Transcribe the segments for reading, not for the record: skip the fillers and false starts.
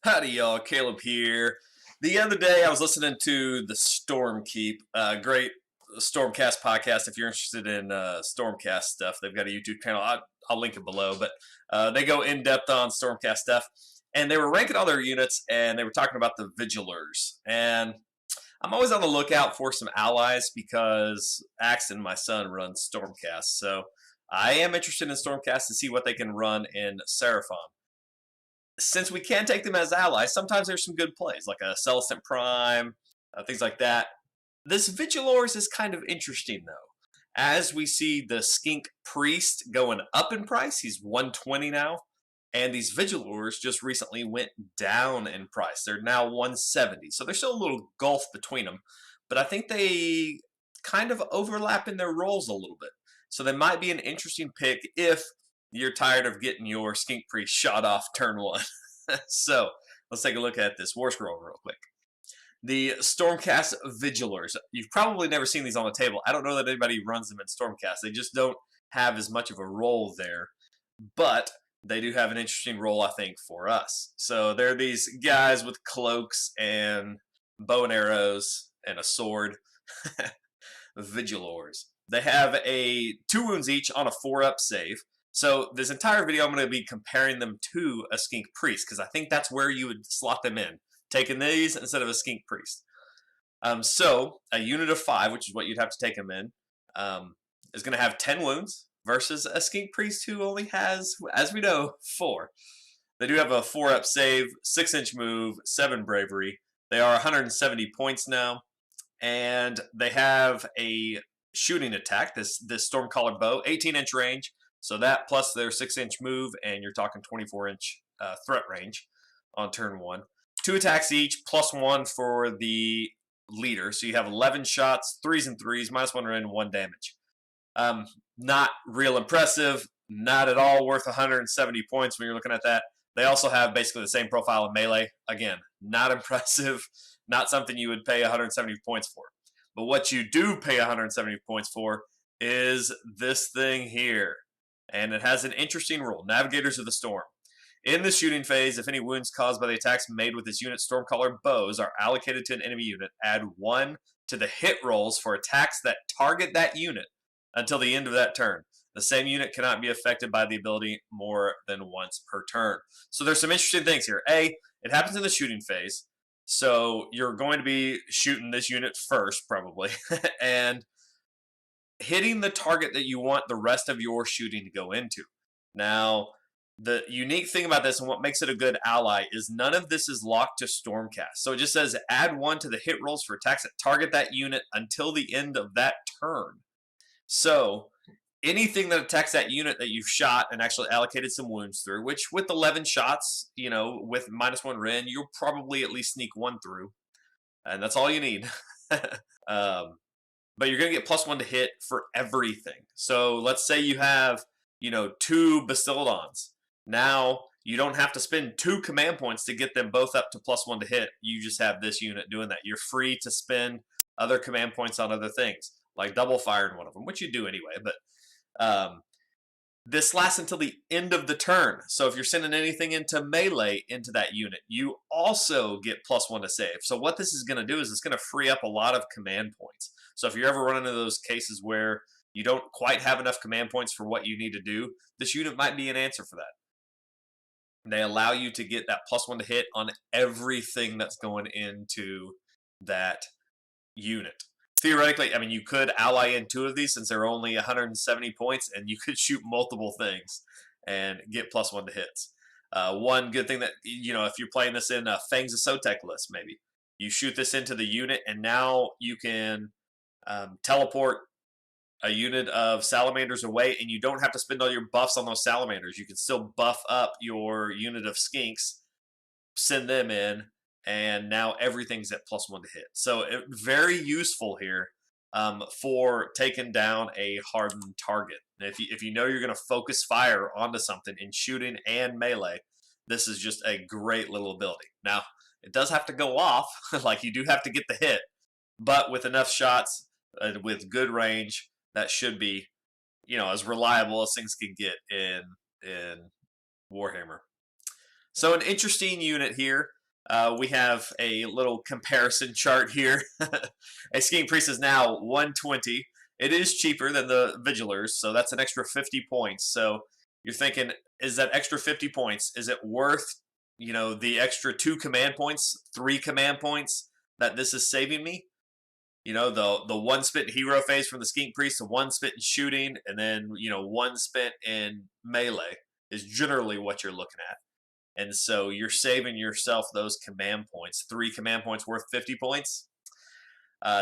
Howdy, y'all. Caleb here. The other day, I was listening to the great Stormcast podcast. If you're interested in Stormcast stuff, they've got a YouTube channel. I'll link it below. But they go in depth on Stormcast stuff, and they were ranking all their units, and they were talking about the Vigilors. And I'm always on the lookout for some allies because Axton, my son, runs Stormcast. So I am interested in Stormcast to see what they can run in Seraphon. Since we can take them as allies, sometimes there's some good plays, like a Celestant Prime, things like that. This Vigilors is kind of interesting, though. As we see the Skink Preist going up in price, he's 120 now, and these Vigilors just recently went down in price. They're now 170, so there's still a little gulf between them, but I think they kind of overlap in their roles a little bit. So they might be an interesting pick if you're tired of getting your Skink Priest shot off turn one. So let's take a look at this War Scroll real quick. The Stormcast Vigilors. You've probably never seen these on the table. I don't know that anybody runs them in Stormcast. They just don't have as much of a role there. But they do have an interesting role, I think, for us. So they're these guys with cloaks and bow and arrows and a sword. Vigilors. They have a 2 wounds each on a 4-up save. So this entire video, I'm going to be comparing them to a Skink Priest, because I think that's where you would slot them in, taking these instead of a Skink Priest. So a unit of 5, which is what you'd have to take them in, is going to have 10 wounds versus a Skink Priest who only has, as we know, 4. They do have a 4-up save, 6-inch move, 7 bravery. They are 170 points now, and they have a shooting attack, this Stormcaller bow, 18-inch range. So that plus their 6-inch move, and you're talking 24-inch threat range on turn 1. 2 attacks each, +1 for the leader. So you have 11 shots, 3s and 3s, -1 rend, 1 damage. Not real impressive, not at all worth 170 points when you're looking at that. They also have basically the same profile in melee. Again, not impressive, not something you would pay 170 points for. But what you do pay 170 points for is this thing here. And it has an interesting rule. Navigators of the Storm. In the shooting phase, if any wounds caused by the attacks made with this unit's Stormcaller bows are allocated to an enemy unit, add 1 to the hit rolls for attacks that target that unit until the end of that turn. The same unit cannot be affected by the ability more than once per turn. So there's some interesting things here. A, it happens in the shooting phase. So you're going to be shooting this unit first, probably. And hitting the target that you want the rest of your shooting to go into. Now, the unique thing about this and what makes it a good ally is none of this is locked to Stormcast. So it just says add 1 to the hit rolls for attacks that target that unit until the end of that turn. So anything that attacks that unit that you've shot and actually allocated some wounds through, which with 11 shots, you know, with -1 rend, you'll probably at least sneak 1 through. And that's all you need. But you're going to get +1 to hit for everything. So let's say you have, 2 Bastildons. Now you don't have to spend 2 command points to get them both up to +1 to hit. You just have this unit doing that. You're free to spend other command points on other things, like double fire in one of them, which you do anyway. But this lasts until the end of the turn. So if you're sending anything into melee into that unit, you also get +1 to save. So what this is going to do is it's going to free up a lot of command points. So if you're ever running into those cases where you don't quite have enough command points for what you need to do, this unit might be an answer for that. They allow you to get that +1 to hit on everything that's going into that unit. Theoretically, I mean, you could ally in 2 of these since they're only 170 points, and you could shoot multiple things and get +1 to hits. One good thing that, if you're playing this in a Fangs of Sotek list, maybe, you shoot this into the unit, and now you can teleport a unit of salamanders away, and you don't have to spend all your buffs on those salamanders. You can still buff up your unit of skinks, send them in, and now everything's at +1 to hit. So very useful here for taking down a hardened target. And if you know you're going to focus fire onto something in shooting and melee, this is just a great little ability. Now, it does have to go off, like you do have to get the hit, but with enough shots, with good range, that should be, as reliable as things can get in Warhammer. So an interesting unit here. We have a little comparison chart here. A Skink Priest is now 120. It is cheaper than the Vigilors, so that's an extra 50 points. So you're thinking, is that extra 50 points, is it worth, the extra 2 command points, 3 command points that this is saving me? The 1 spent in hero phase from the Skink Priest, the 1 spent in shooting, and then, 1 spent in melee is generally what you're looking at. And so you're saving yourself those command points. 3 command points worth 50 points.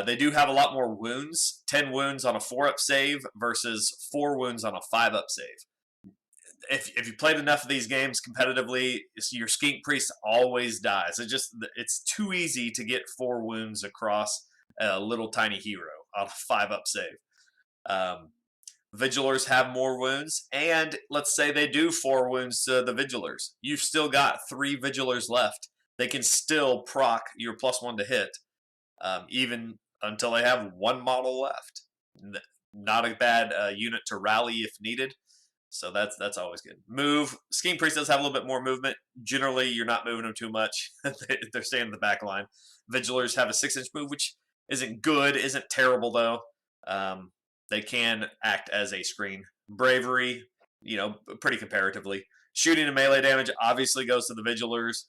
They do have a lot more wounds. 10 wounds on a 4-up save versus 4 wounds on a 5-up save. If you played enough of these games competitively, your Skink Priest always dies. It's too easy to get 4 wounds across a little tiny hero on a 5-up save. Vigilors have more wounds, and let's say they do 4 wounds to the Vigilors. You've still got 3 Vigilors left. They can still proc your +1 to hit, even until they have 1 model left. Not a bad unit to rally if needed, so that's always good. Move. Skink Priest does have a little bit more movement. Generally, you're not moving them too much. They're staying in the back line. Vigilors have a 6-inch move, which isn't good, isn't terrible, though. They can act as a screen. Bravery, pretty comparatively. Shooting and melee damage obviously goes to the Vigilors.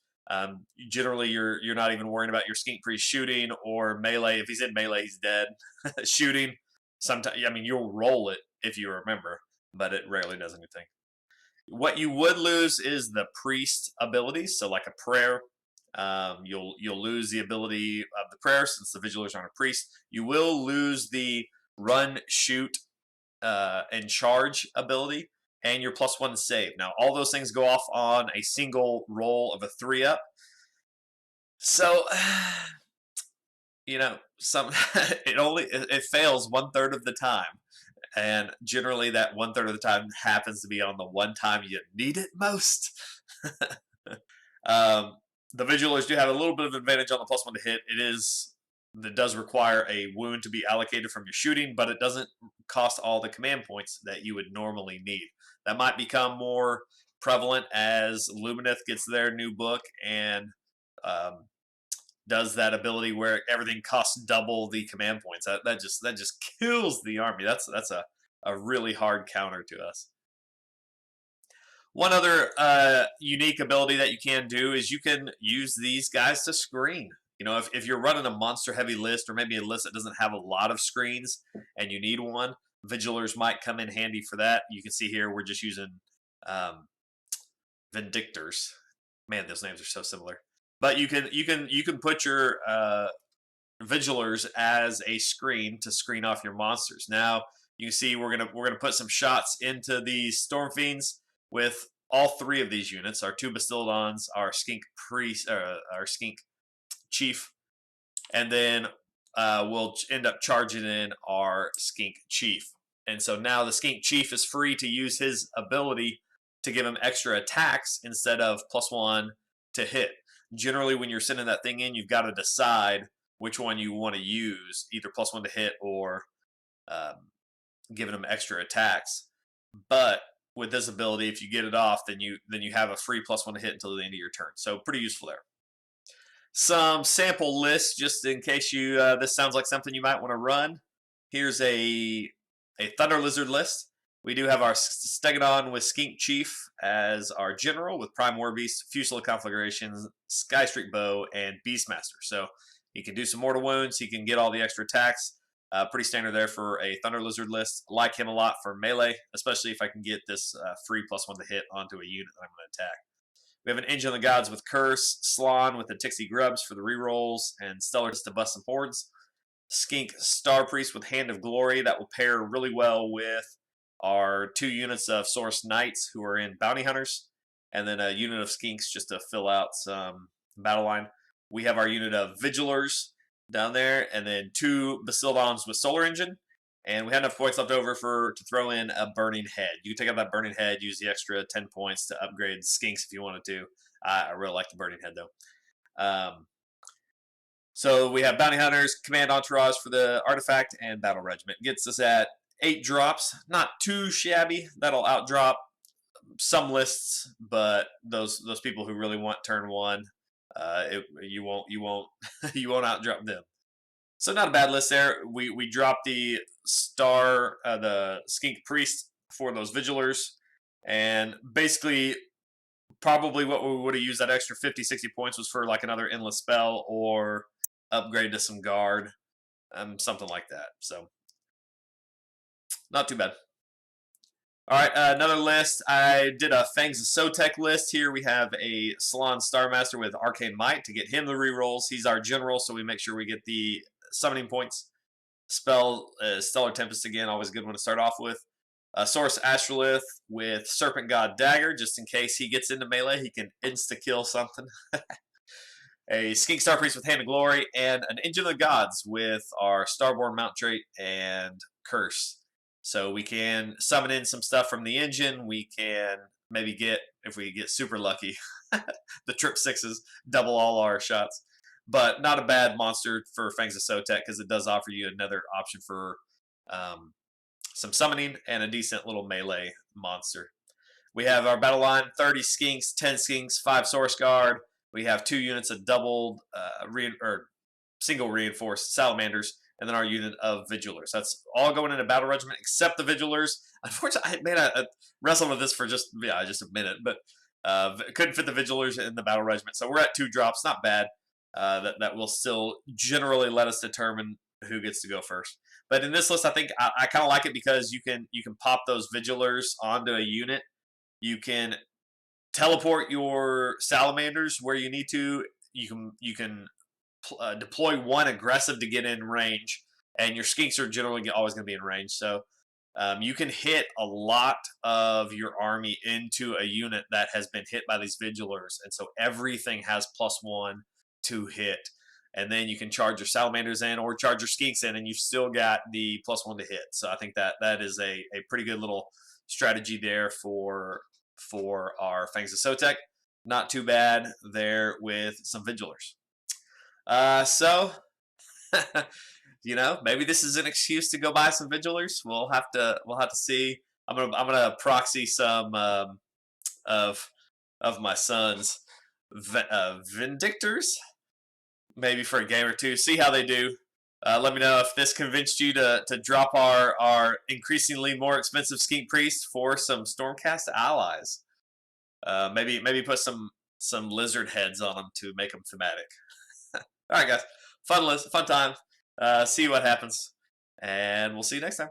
Generally, you're not even worrying about your Skink Priest shooting or melee. If he's in melee, he's dead. Shooting, sometimes, you'll roll it if you remember, but it rarely does anything. What you would lose is the Priest abilities, so like a prayer. You'll lose the ability of the prayer since the Vigilors aren't a priest. You will lose the run, shoot, and charge ability, and your +1 save. Now, all those things go off on a single roll of a 3-up. So, it fails 1/3 of the time, and generally that 1/3 of the time happens to be on the one time you need it most. The Vigilors do have a little bit of advantage on the +1 to hit. It does require a wound to be allocated from your shooting, but it doesn't cost all the command points that you would normally need. That might become more prevalent as Lumineth gets their new book and does that ability where everything costs double the command points. That just kills the army. That's a really hard counter to us. One other unique ability that you can do is you can use these guys to screen. If you're running a monster-heavy list or maybe a list that doesn't have a lot of screens and you need one, Vigilors might come in handy for that. You can see here we're just using Vindictors. Man, those names are so similar. But you can put your Vigilors as a screen to screen off your monsters. Now you can see we're gonna put some shots into these Storm Fiends with all 3 of these units: our 2 Bastildons, our Skink Priest, our Skink Chief, and then we'll end up charging in our Skink Chief. And so now the Skink Chief is free to use his ability to give him extra attacks instead of +1 to hit. Generally, when you're sending that thing in, you've got to decide which one you want to use, either +1 to hit or giving him extra attacks. But with this ability, if you get it off, then you have a free +1 to hit until the end of your turn. So pretty useful there. Some sample lists, just in case this sounds like something you might want to run. Here's a Thunderlizard list. We do have our Stegodon with Skink Chief as our general with Prime War Beast, Fusilier Conflagrations, Skystreak Bow, and Beastmaster. So he can do some mortal wounds. He can get all the extra attacks. Pretty standard there for a Thunderlizard list. Like him a lot for melee, especially if I can get this free +1 to hit onto a unit that I'm going to attack. We have an Engine of the Gods with Curse, Slann with the Tixie Grubs for the rerolls, and Stellar to bust some hordes. Skink Star Priest with Hand of Glory. That will pair really well with our 2 units of Source Knights who are in Bounty Hunters, and then a unit of Skinks just to fill out some battle line. We have our unit of Vigilors down there, and then 2 Bastildons with Solar Engine, and we had enough points left over to throw in a Burning Head. You can take out that Burning Head, use the extra 10 points to upgrade Skinks if you wanted to. I really like the Burning Head, though. So we have Bounty Hunters, Command Entourage for the Artifact, and Battle Regiment. Gets us at 8 drops. Not too shabby. That'll outdrop some lists, but those people who really want turn 1, you won't you won't outdrop them. So not a bad list there. We dropped the the Skink Preist for those Vigilors, and basically probably what we would have used that extra 50, 60 points was for like another endless spell or upgrade to some guard, something like that. So not too bad. All right, another list. I did a Fangs of Sotek list. Here we have a Salon Starmaster with Arcane Might to get him the rerolls. He's our general, so we make sure we get the summoning points. Spell Stellar Tempest again, always a good one to start off with. Source Astrolith with Serpent God Dagger, just in case he gets into melee, he can insta-kill something. A Skink Star Priest with Hand of Glory, and an Engine of the Gods with our Starborn Mount trait and Curse. So we can summon in some stuff from the engine. We can maybe get, if we get super lucky, the trip 6s, double all our shots. But not a bad monster for Fangs of Sotek because it does offer you another option for some summoning and a decent little melee monster. We have our battle line, 30 Skinks, 10 Skinks, 5 Source Guard. We have 2 units of doubled single reinforced Salamanders, and then our unit of Vigilors. That's all going into Battle Regiment except the Vigilors. Unfortunately, I wrestled with this for just a minute, but couldn't fit the Vigilors in the Battle Regiment. So we're at 2 drops, not bad. That will still generally let us determine who gets to go first. But in this list, I think I kind of like it because you can pop those Vigilors onto a unit. You can teleport your Salamanders where you need to. You can deploy 1 aggressive to get in range, and your Skinks are generally always going to be in range. So you can hit a lot of your army into a unit that has been hit by these Vigilors, and so everything has +1 to hit. And then you can charge your Salamanders in or charge your Skinks in, and you've still got the +1 to hit. So I think that is a pretty good little strategy there for our Fangs of Sotek. Not too bad there with some Vigilors. So, maybe this is an excuse to go buy some Vigilors. We'll have to see. I'm gonna proxy some of my son's Vindictors, maybe for a game or two. See how they do. Let me know if this convinced you to drop our increasingly more expensive Skink Priest for some Stormcast allies. Maybe put some lizard heads on them to make them thematic. All right, guys. Fun list, fun time. See what happens, and we'll see you next time.